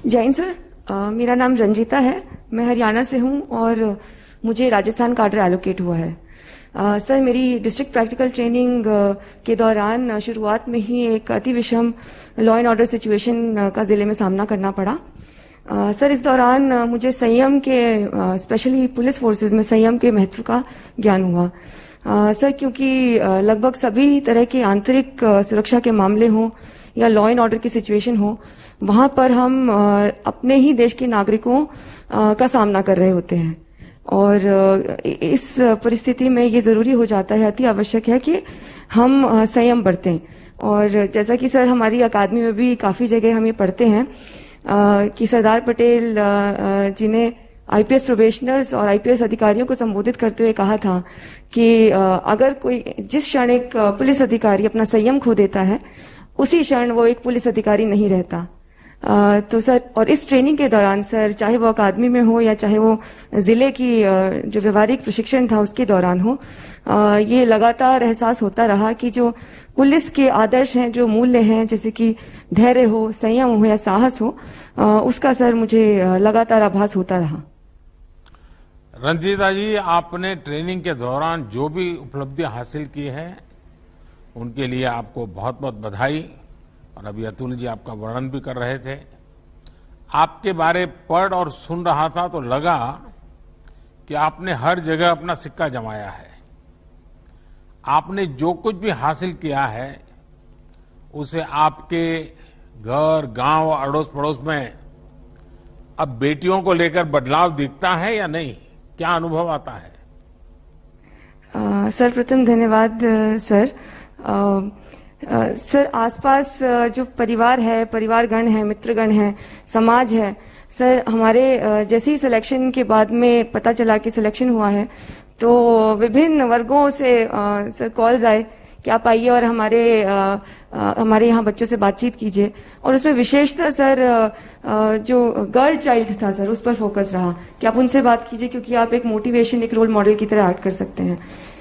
Jain sir, मेरा नाम रंजीता है। मैं हरियाणा से हूं और मुझे राजस्थान काडर एलोकेट हुआ है। सर, मेरी डिस्ट्रिक्ट प्रैक्टिकल ट्रेनिंग के दौरान शुरुआत में ही एक अति विषम लॉ एंड ऑर्डर सिचुएशन का जिले में सामना करना पड़ा। सर, इस दौरान मुझे संयम के, स्पेशली पुलिस फोर्सेस में संयम के महत्व का ज्ञान हुआ। सर, क्योंकि लगभग सभी तरह के आंतरिक सुरक्षा के मामले हों या लॉ एंड ऑर्डर की सिचुएशन हो, वहां पर हम अपने ही देश के नागरिकों का सामना कर रहे होते हैं और इस परिस्थिति में ये जरूरी हो जाता है, अति आवश्यक है कि हम संयम बरतें। और जैसा कि सर हमारी अकादमी में भी काफी जगह हम ये पढ़ते हैं कि सरदार पटेल जी ने आईपीएस प्रोबेशनर्स और आईपीएस अधिकारियों को संबोधित करते हुए कहा था कि अगर कोई जिस क्षण एक पुलिस अधिकारी अपना संयम खो देता है, उसी क्षण वो एक पुलिस अधिकारी नहीं रहता। तो सर, और इस ट्रेनिंग के दौरान सर, चाहे वो अकादमी में हो या चाहे वो जिले की जो व्यवहारिक प्रशिक्षण था उसके दौरान हो, ये लगातार एहसास होता रहा कि जो पुलिस के आदर्श हैं, जो मूल्य हैं, जैसे कि धैर्य हो, संयम हो या साहस हो, उसका सर मुझे लगातार आभास होता रहा। रंजीता जी, आपने ट्रेनिंग के दौरान जो भी उपलब्धियां हासिल की है उनके लिए आपको बहुत बहुत बधाई। और अभी अतुल जी आपका वर्णन भी कर रहे थे। आपके बारे पढ़ और सुन रहा था तो लगा कि आपने हर जगह अपना सिक्का जमाया है। आपने जो कुछ भी हासिल किया है उसे आपके घर, गांव, अड़ोस पड़ोस में अब बेटियों को लेकर बदलाव दिखता है या नहीं? क्या अनुभव आता है? सर, प्रथम धन्यवाद सर। सर, आसपास जो परिवार है, परिवारगण है, मित्रगण है, समाज है, सर हमारे जैसे ही सिलेक्शन के बाद में पता चला कि सिलेक्शन हुआ है तो विभिन्न वर्गों से सर कॉल्स आए कि आप आइए और हमारे यहाँ बच्चों से बातचीत कीजिए। और उसमें विशेषतः सर जो गर्ल चाइल्ड था सर, उस पर फोकस रहा कि आप उनसे बात कीजिए क्योंकि आप एक मोटिवेशन, एक रोल मॉडल की तरह एक्ट कर सकते हैं।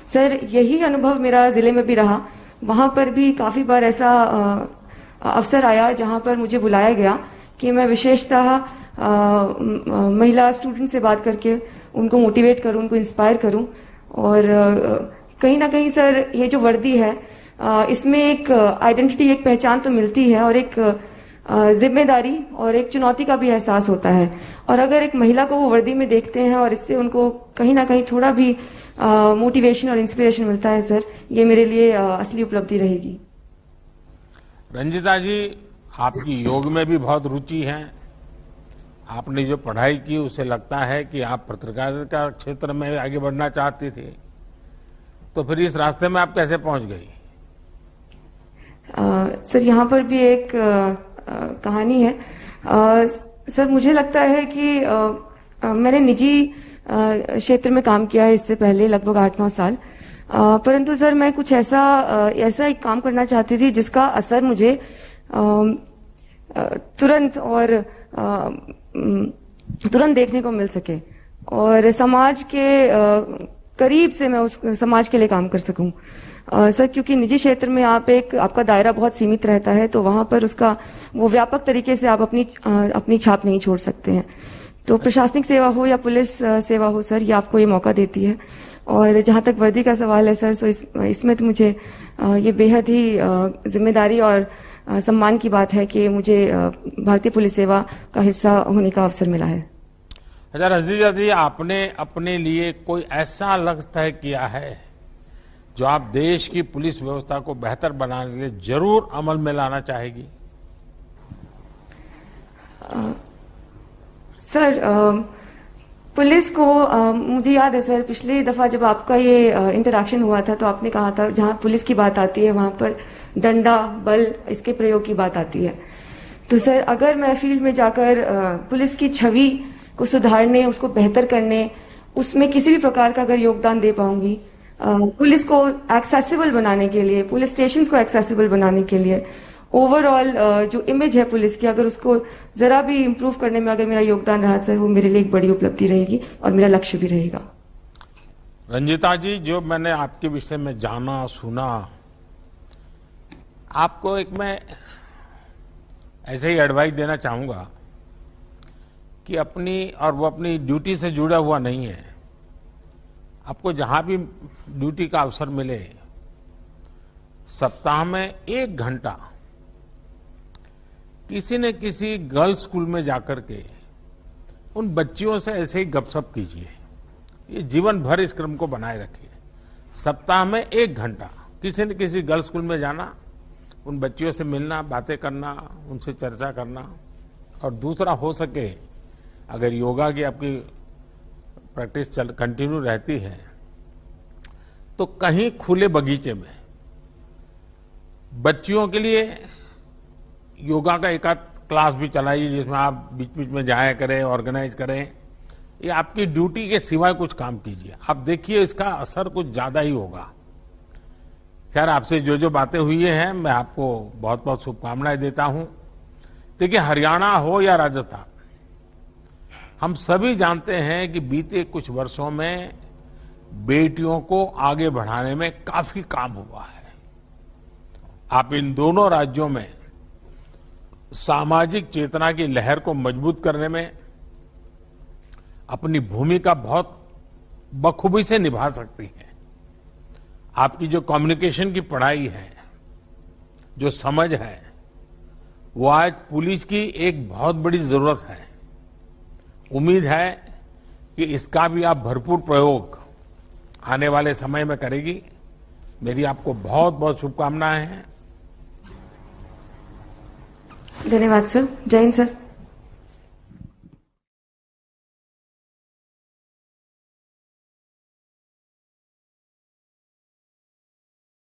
सर, यही अनुभव मेरा जिले में भी रहा। वहां पर भी काफी बार ऐसा अवसर आया जहां पर मुझे बुलाया गया कि मैं विशेषतः महिला स्टूडेंट से बात करके उनको मोटिवेट करूं, उनको इंस्पायर करूं। और कहीं ना कहीं सर, ये जो वर्दी है इसमें एक आइडेंटिटी, एक पहचान तो मिलती है और एक जिम्मेदारी और एक चुनौती का भी एहसास होता है। और अगर एक महिला को वो वर्दी में देखते हैं और इससे उनको कहीं ना कहीं थोड़ा भी मोटिवेशन और इंस्पिरेशन मिलता है सर, ये मेरे लिए असली उपलब्धि रहेगी। रंजीता जी, आपकी योग में भी बहुत रुचि है। आपने जो पढ़ाई की उससे लगता है कि आप पत्रकारिता क्षेत्र में आगे बढ़ना चाहती थी, तो फिर इस रास्ते में आप कैसे पहुंच गई? सर, यहाँ पर भी एक कहानी है। सर, मुझे लगता है कि मैंने निजी क्षेत्र में काम किया है इससे पहले लगभग 8-9 साल। परंतु सर, मैं कुछ ऐसा एक काम करना चाहती थी जिसका असर मुझे तुरंत देखने को मिल सके और समाज के करीब से मैं उस समाज के लिए काम कर सकूं। सर, क्योंकि निजी क्षेत्र में आपका दायरा बहुत सीमित रहता है, तो वहां पर उसका वो व्यापक तरीके से आप अपनी छाप नहीं छोड़ सकते हैं। तो प्रशासनिक सेवा हो या पुलिस सेवा हो सर, ये आपको ये मौका देती है। और जहां तक वर्दी का सवाल है सर, तो इसमें तो मुझे ये बेहद ही जिम्मेदारी और सम्मान की बात है कि मुझे भारतीय पुलिस सेवा का हिस्सा होने का अवसर मिला है। अच्छा रंजीता जी, आपने अपने लिए कोई ऐसा लक्ष्य तय किया है जो आप देश की पुलिस व्यवस्था को बेहतर बनाने के लिए जरूर अमल में लाना चाहेगी? सर, पुलिस को मुझे याद है सर, पिछली दफा जब आपका ये इंटरैक्शन हुआ था तो आपने कहा था जहां पुलिस की बात आती है वहां पर डंडा, बल, इसके प्रयोग की बात आती है। तो सर, अगर मैं फील्ड में जाकर पुलिस की छवि को सुधारने, उसको बेहतर करने, उसमें किसी भी प्रकार का अगर योगदान दे पाऊंगी, पुलिस को एक्सेसिबल बनाने के लिए, पुलिस स्टेशंस को एक्सेसिबल बनाने के लिए, ओवरऑल जो इमेज है पुलिस की, अगर उसको जरा भी इम्प्रूव करने में अगर मेरा योगदान रहा सर, वो मेरे लिए एक बड़ी उपलब्धि रहेगी और मेरा लक्ष्य भी रहेगा। रंजीता जी, जो मैंने आपके विषय में जाना, सुना, आपको एक मैं ऐसे ही एडवाइस देना चाहूंगा कि वो अपनी ड्यूटी से जुड़ा हुआ नहीं है। आपको जहां भी ड्यूटी का अवसर मिले, सप्ताह में 1 घंटा किसी न किसी गर्ल्स स्कूल में जाकर के उन बच्चियों से ऐसे ही गपशप कीजिए। ये जीवन भर इस क्रम को बनाए रखिए। सप्ताह में 1 घंटा किसी न किसी गर्ल्स स्कूल में जाना, उन बच्चियों से मिलना, बातें करना, उनसे चर्चा करना। और दूसरा, हो सके अगर योगा की आपकी प्रैक्टिस कंटिन्यू रहती है तो कहीं खुले बगीचे में बच्चियों के लिए योगा का एक आध क्लास भी चलाइए, जिसमें आप बीच बीच में जाया करें, ऑर्गेनाइज करें। ये आपकी ड्यूटी के सिवाय कुछ काम कीजिए। आप देखिए इसका असर कुछ ज्यादा ही होगा। खैर, आपसे जो जो बातें हुई हैं, मैं आपको बहुत बहुत शुभकामनाएं देता हूं। देखिए, हरियाणा हो या राजस्थान, हम सभी जानते हैं कि बीते कुछ वर्षों में बेटियों को आगे बढ़ाने में काफी काम हुआ है। आप इन दोनों राज्यों में सामाजिक चेतना की लहर को मजबूत करने में अपनी भूमिका बहुत बखूबी से निभा सकती है। आपकी जो कम्युनिकेशन की पढ़ाई है, जो समझ है, वो आज पुलिस की एक बहुत बड़ी जरूरत है। उम्मीद है कि इसका भी आप भरपूर प्रयोग आने वाले समय में करेगी। मेरी आपको बहुत बहुत शुभकामनाएं हैं। धन्यवाद सर। जय हिंद सर।